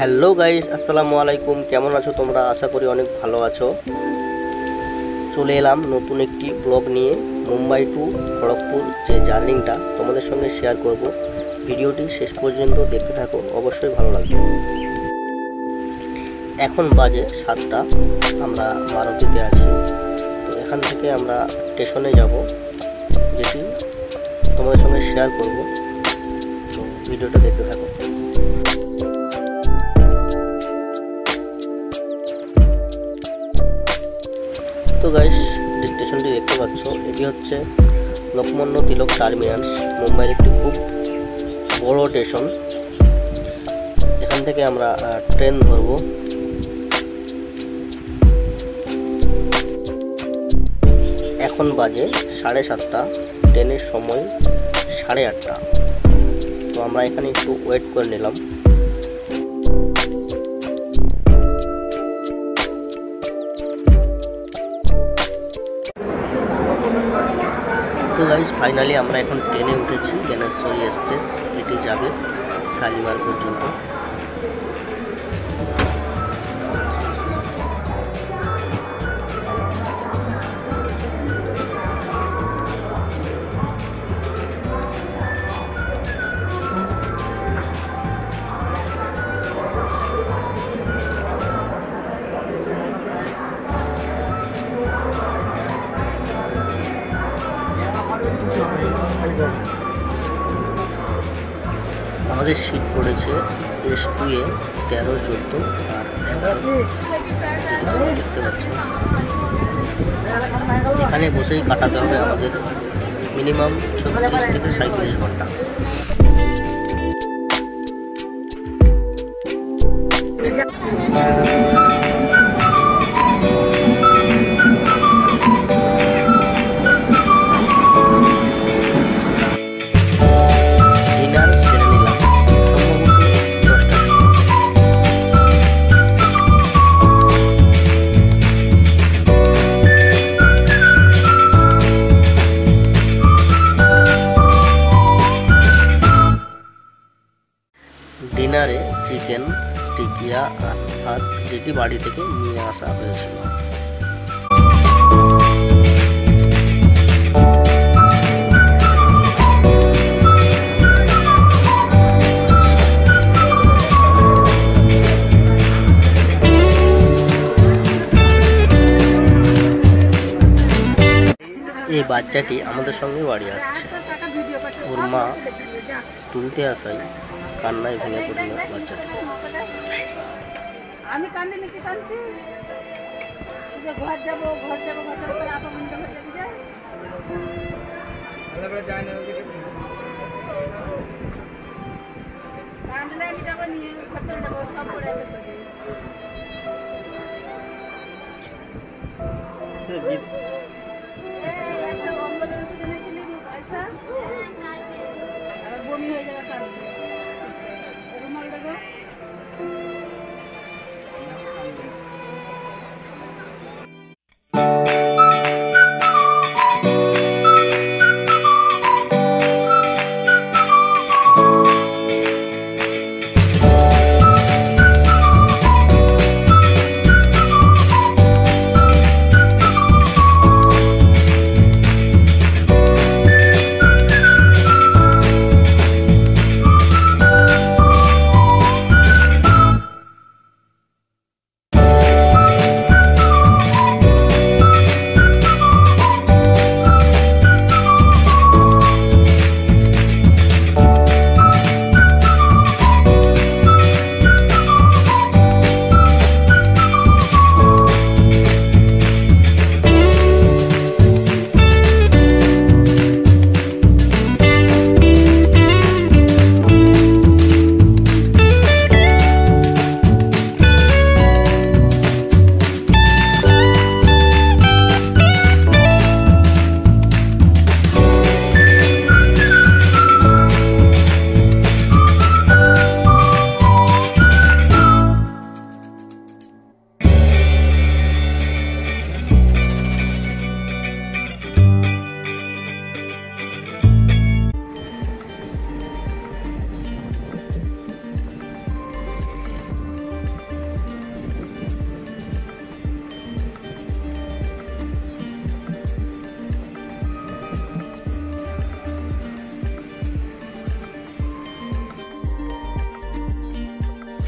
Hello guys, আসসালামু আলাইকুম। কেমন আছো তোমরা? আশা করি অনেক ভালো আছো। চলে এলাম নতুন একটি ব্লগ নিয়ে। মুম্বাই টু খড়গপুর যে জার্নিটা তোমাদের সঙ্গে শেয়ার করব। ভিডিওটি শেষ পর্যন্ত দেখতে থাকো, অবশ্যই ভালো লাগবে। এখন বাজে 7টা, আমরা মারুতিতে আছি। তো এখান থেকে আমরা স্টেশনে যাব, যেটি তোমাদের সঙ্গে শেয়ার করব। তো ভিডিওটা দেখতে থাকো। তো গাইস, যে স্টেশনটি দেখতে পাচ্ছ, এটি হচ্ছে লোকমান্য তিলক টার্মিনাস, মুম্বাইয়ের একটি খুব বড় স্টেশন। এখান থেকে আমরা ট্রেন ধরব। এখন বাজে 7:30, ট্রেনের সময় 8:30। তো আমরা এখানে একটু ওয়েট করে নিলাম। তো গাইস, ফাইনালি আমরা এখন ট্রেনে উঠেছি। জ্ঞানেশ্বরী এক্সপ্রেস, এটি যাবে শালিমার পর্যন্ত। আমাদের সিট পড়েছে S2 এ 13, 14 আর 11, দেখতে পাচ্ছ। এখানে বসেই কাটাতে হবে আমাদের মিনিমাম 36 থেকে 37 ঘন্টা। ডিনারে চিকেন টিকিয়া আর ভাত, যেটি বাড়ি থেকে নিয়ে আসা হয়েছিল। এই বাচ্চাটি আমাদের সঙ্গে বাড়ি আসছে। ওর মা তুলতে আসায় কান্নায় ভেঙে পড়ল বাচ্চাটি। আমি কান্দি নাকি কাঁদছি, ঘর যাবো আপা বন্ধু কান্দলে আমি যাবো নিয়ে ঘর চলে যাবো, সব পড়ে আছে। একটা অম্বলের ওষুধ এনেছিলি পয়সা, বমি হয়ে যাবে কারণ রুমাল দেবো।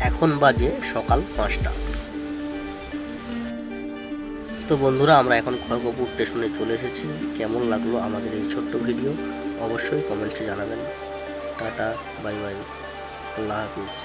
এখন বাজে সকাল 5টা। তো বন্ধুরা, আমরা এখন খড়গপুর স্টেশনে চলে এসেছি। কেমন লাগলো আমাদের এই ছোট্ট ভিডিও অবশ্যই কমেন্টে জানাবেন। টাটা, বাই বাই, আল্লাহ হাফিজ।